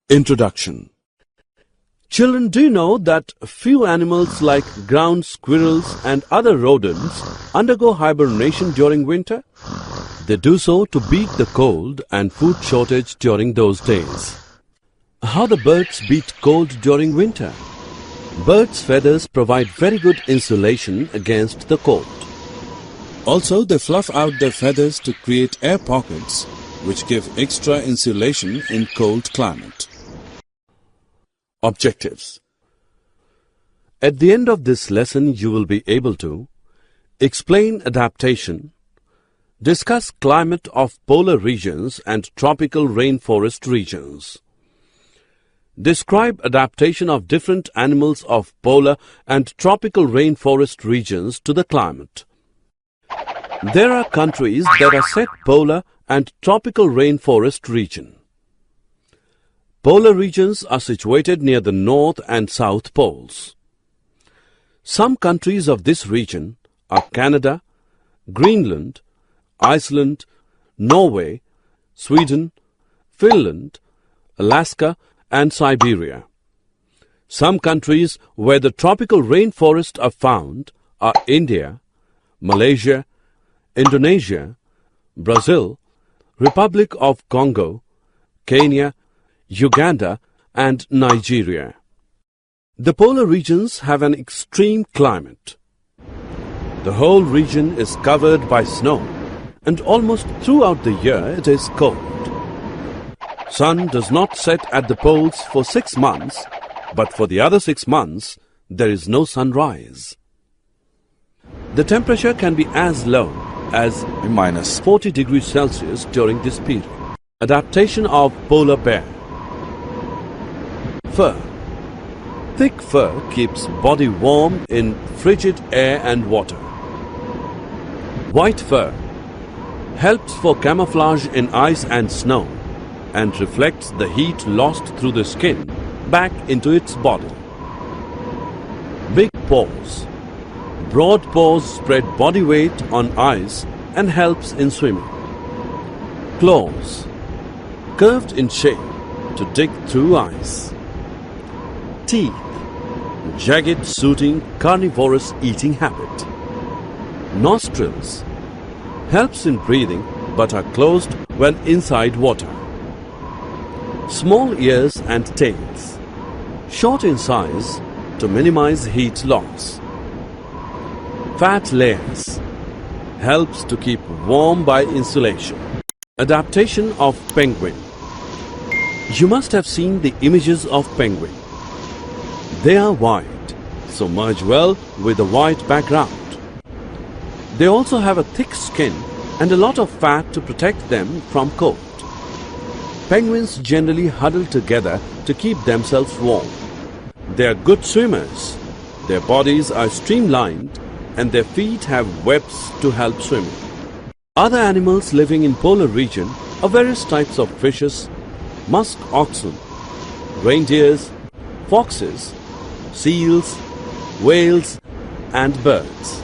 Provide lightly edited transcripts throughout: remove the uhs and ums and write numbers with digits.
Introduction. Children, do you know that few animals like ground squirrels and other rodents undergo hibernation during winter? They do so to beat the cold and food shortage during those days. How the birds beat cold during winter? Birds' feathers provide very good insulation against the cold. Also, they fluff out their feathers to create air pockets, which give extra insulation in cold climate. Objectives. At the end of this lesson, you will be able to explain adaptation, discuss climate of polar regions and tropical rainforest regions, describe adaptation of different animals of polar and tropical rainforest regions to the climate. There are countries that are set polar and tropical rainforest region. Polar regions are situated near the north and south poles. Some countries of this region are Canada, Greenland, Iceland, Norway, Sweden, Finland, Alaska, and Siberia. Some countries where the tropical rainforests are found are India, Malaysia, Indonesia, Brazil, Republic of Congo, Kenya, Uganda, and Nigeria. The polar regions have an extreme climate. The whole region is covered by snow, and almost throughout the year it is cold. Sun does not set at the poles for 6 months, but for the other 6 months there is no sunrise. The temperature can be as low as minus 40 degrees Celsius during this period. Adaptation of polar bear. Fur. Thick fur keeps body warm in frigid air and water. White fur helps for camouflage in ice and snow and reflects the heat lost through the skin back into its body. Big paws. Broad paws spread body weight on ice and helps in swimming. Claws. Curved in shape to dig through ice. Teeth. Jagged suiting carnivorous eating habit. Nostrils. Helps in breathing but are closed when inside water. Small ears and tails. Short in size to minimize heat loss. Fat layers. Helps to keep warm by insulation. Adaptation of penguin. You must have seen the images of penguin. They are white, so merge well with the white background. They also have a thick skin and a lot of fat to protect them from cold. Penguins generally huddle together to keep themselves warm. They are good swimmers. Their bodies are streamlined and their feet have webs to help swimming. Other animals living in polar region are various types of fishes, musk oxen, reindeers, foxes, seals, whales, and birds.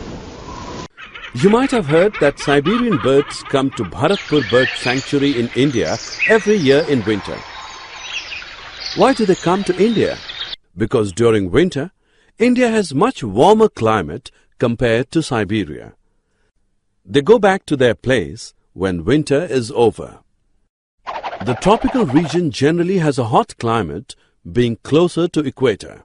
You might have heard that Siberian birds come to Bharatpur Bird Sanctuary in India every year in winter. Why do they come to India? Because during winter, India has much warmer climate compared to Siberia. They go back to their place when winter is over. The tropical region generally has a hot climate, being closer to equator.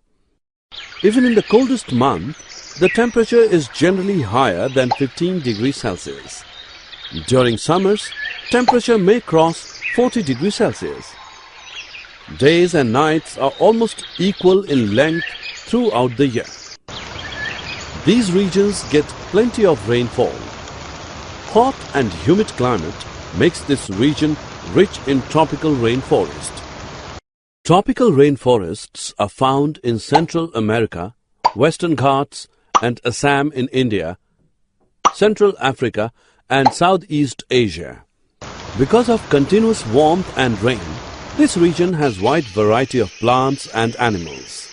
Even in the coldest month, the temperature is generally higher than 15 degrees Celsius. During summers, temperature may cross 40 degrees Celsius. Days and nights are almost equal in length throughout the year. These regions get plenty of rainfall. Hot and humid climate makes this region rich in tropical rainforest. Tropical rainforests are found in Central America, Western Ghats and Assam in India, Central Africa and Southeast Asia. Because of continuous warmth and rain, this region has wide variety of plants and animals.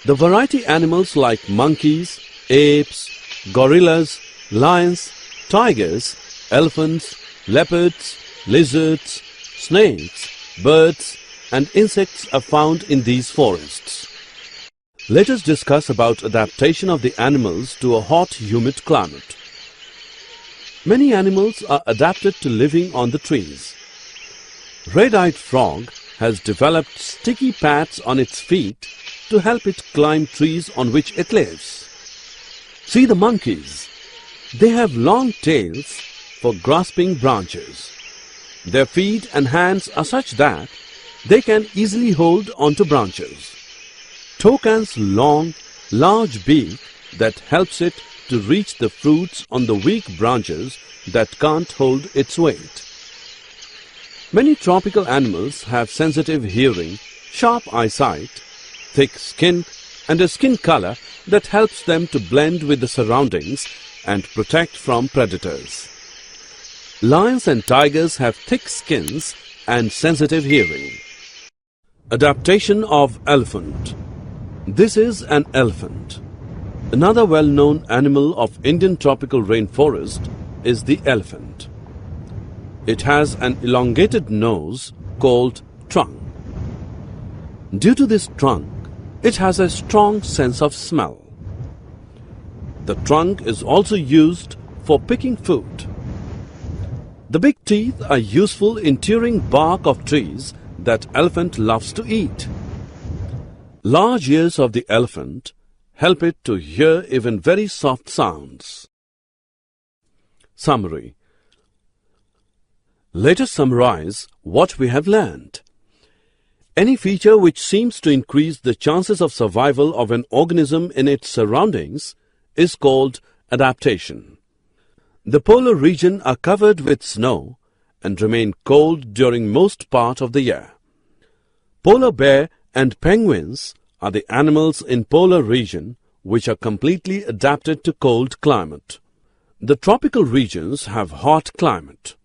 The variety animals like monkeys, apes, gorillas, lions, tigers, elephants, leopards, lizards, snakes, birds, and insects are found in these forests. Let us discuss about adaptation of the animals to a hot, humid climate. Many animals are adapted to living on the trees. Red-eyed frog has developed sticky pads on its feet to help it climb trees on which it lives. See the monkeys. They have long tails for grasping branches. Their feet and hands are such that they can easily hold onto branches. Toucan's long, large beak that helps it to reach the fruits on the weak branches that can't hold its weight. Many tropical animals have sensitive hearing, sharp eyesight, thick skin, and a skin color that helps them to blend with the surroundings and protect from predators. Lions and tigers have thick skins and sensitive hearing. Adaptation of elephant. This is an elephant. Another well-known animal of Indian tropical rainforest is the elephant. It has an elongated nose called trunk. Due to this trunk, it has a strong sense of smell. The trunk is also used for picking food. The big teeth are useful in tearing bark of trees that elephant loves to eat. Large ears of the elephant help it to hear even very soft sounds. Summary. Let us summarize what we have learned. Any feature which seems to increase the chances of survival of an organism in its surroundings is called adaptation. The polar region are covered with snow and remain cold during most part of the year. Polar bear and penguins are the animals in polar region which are completely adapted to cold climate. The tropical regions have hot climate.